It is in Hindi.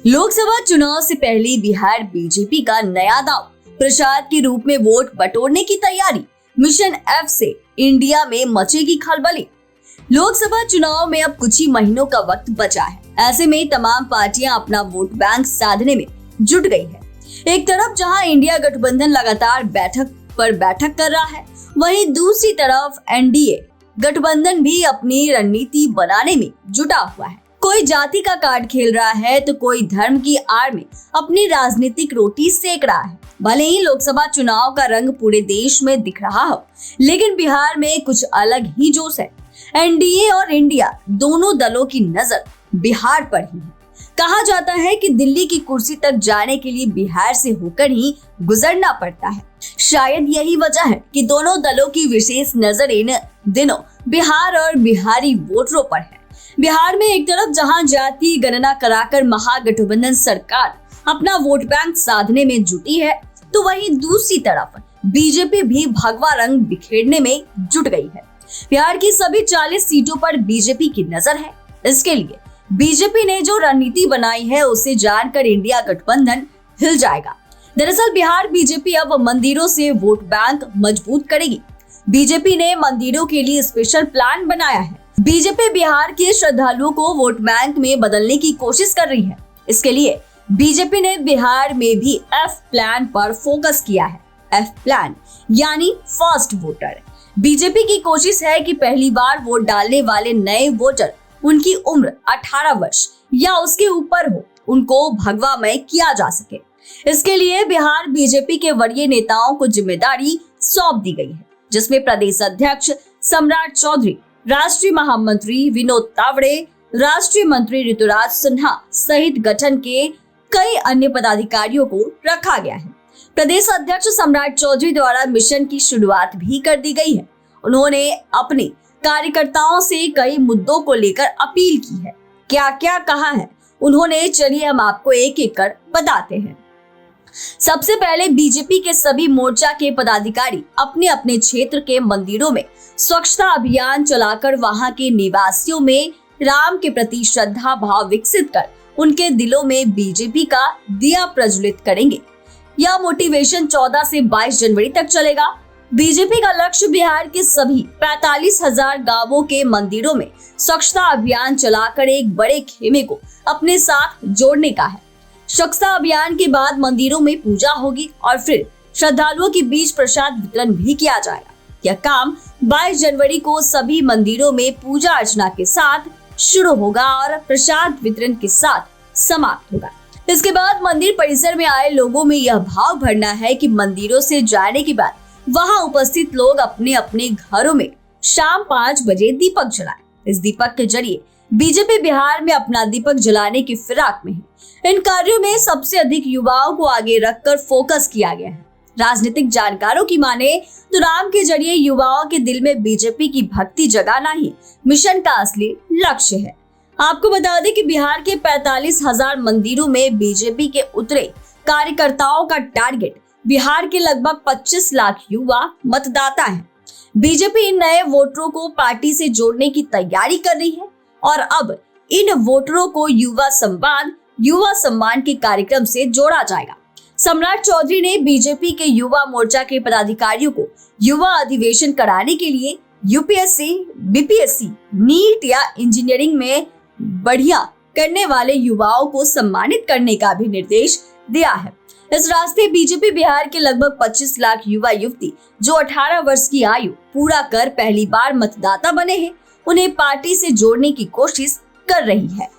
लोकसभा चुनाव से पहले बिहार बीजेपी का नया दांव, प्रसाद के रूप में वोट बटोरने की तैयारी। मिशन एफ से इंडिया में मचेगी खलबली। लोकसभा चुनाव में अब कुछ ही महीनों का वक्त बचा है। ऐसे में तमाम पार्टियां अपना वोट बैंक साधने में जुट गई है। एक तरफ जहां इंडिया गठबंधन लगातार बैठक पर बैठक कर रहा है, वहीं दूसरी तरफ एनडीए गठबंधन भी अपनी रणनीति बनाने में जुटा हुआ है। कोई जाति का कार्ड खेल रहा है तो कोई धर्म की आड़ में अपनी राजनीतिक रोटी सेक रहा है। भले ही लोकसभा चुनाव का रंग पूरे देश में दिख रहा हो, लेकिन बिहार में कुछ अलग ही जोश है। एनडीए और इंडिया दोनों दलों की नजर बिहार पर ही है। कहा जाता है कि दिल्ली की कुर्सी तक जाने के लिए बिहार से होकर ही गुजरना पड़ता है। शायद यही वजह है कि दोनों दलों की विशेष नजर इन दिनों बिहार और बिहारी वोटरों पर है। बिहार में एक तरफ जहां जाति गणना कराकर महागठबंधन सरकार अपना वोट बैंक साधने में जुटी है, तो वहीं दूसरी तरफ बीजेपी भी भगवा रंग बिखेरने में जुट गई है। बिहार की सभी 40 सीटों पर बीजेपी की नजर है। इसके लिए बीजेपी ने जो रणनीति बनाई है, उसे जानकर इंडिया गठबंधन हिल जाएगा। दरअसल बिहार बीजेपी अब मंदिरों से वोट बैंक मजबूत करेगी। बीजेपी ने मंदिरों के लिए स्पेशल प्लान बनाया है। बीजेपी बिहार के श्रद्धालुओं को वोट बैंक में बदलने की कोशिश कर रही है। इसके लिए बीजेपी ने बिहार में भी एफ प्लान पर फोकस किया है। एफ प्लान यानी फर्स्ट वोटर। बीजेपी की कोशिश है कि पहली बार वोट डालने वाले नए वोटर, उनकी उम्र 18 वर्ष या उसके ऊपर हो, उनको भगवामय किया जा सके। इसके लिए बिहार बीजेपी के वरीय नेताओं को जिम्मेदारी सौंप दी गई है, जिसमें प्रदेश अध्यक्ष सम्राट चौधरी, राष्ट्रीय महामंत्री विनोद तावड़े, राष्ट्रीय मंत्री ऋतुराज सिन्हा सहित गठन के कई अन्य पदाधिकारियों को रखा गया है। प्रदेश अध्यक्ष सम्राट चौधरी द्वारा मिशन की शुरुआत भी कर दी गई है। उन्होंने अपने कार्यकर्ताओं से कई मुद्दों को लेकर अपील की है। क्या क्या कहा है उन्होंने, चलिए हम आपको एक एक कर बताते हैं। सबसे पहले बीजेपी के सभी मोर्चा के पदाधिकारी अपने अपने क्षेत्र के मंदिरों में स्वच्छता अभियान चलाकर वहां के निवासियों में राम के प्रति श्रद्धा भाव विकसित कर उनके दिलों में बीजेपी का दिया प्रज्वलित करेंगे। यह मोटिवेशन 14 से 22 जनवरी तक चलेगा। बीजेपी का लक्ष्य बिहार के सभी 45,000 गांवों के मंदिरों में स्वच्छता अभियान चलाकर एक बड़े खेमे को अपने साथ जोड़ने का है। स्वच्छता अभियान के बाद मंदिरों में पूजा होगी और फिर श्रद्धालुओं के बीच प्रसाद वितरण भी किया जाएगा। यह काम 22 जनवरी को सभी मंदिरों में पूजा अर्चना के साथ शुरू होगा और प्रसाद वितरण के साथ समाप्त होगा। इसके बाद मंदिर परिसर में आए लोगों में यह भाव भरना है कि मंदिरों से जाने के बाद वहां उपस्थित लोग अपने अपने घरों में शाम 5 बजे दीपक जलाएं। इस दीपक के जरिए बीजेपी बिहार में अपना दीपक जलाने की फिराक में है। इन कार्यों में सबसे अधिक युवाओं को आगे रखकर फोकस किया गया है। राजनीतिक जानकारों की माने तो राम के जरिए युवाओं के दिल में बीजेपी की भक्ति जगाना ही मिशन का असली लक्ष्य है। आपको बता दें कि बिहार के 45,000 मंदिरों में बीजेपी के उतरे कार्यकर्ताओं का टारगेट बिहार के लगभग 25 लाख युवा मतदाता हैं। बीजेपी इन नए वोटरों को पार्टी से जोड़ने की तैयारी कर रही है और अब इन वोटरों को युवा सम्मान के कार्यक्रम से जोड़ा जाएगा। सम्राट चौधरी ने बीजेपी के युवा मोर्चा के पदाधिकारियों को युवा अधिवेशन कराने के लिए यूपीएससी, बीपीएससी, नीट या इंजीनियरिंग में बढ़िया करने वाले युवाओं को सम्मानित करने का भी निर्देश दिया है। इस रास्ते बीजेपी बिहार के लगभग 25 लाख युवा युवती जो 18 वर्ष की आयु पूरा कर पहली बार मतदाता बने हैं, उन्हें पार्टी से जोड़ने की कोशिश कर रही है।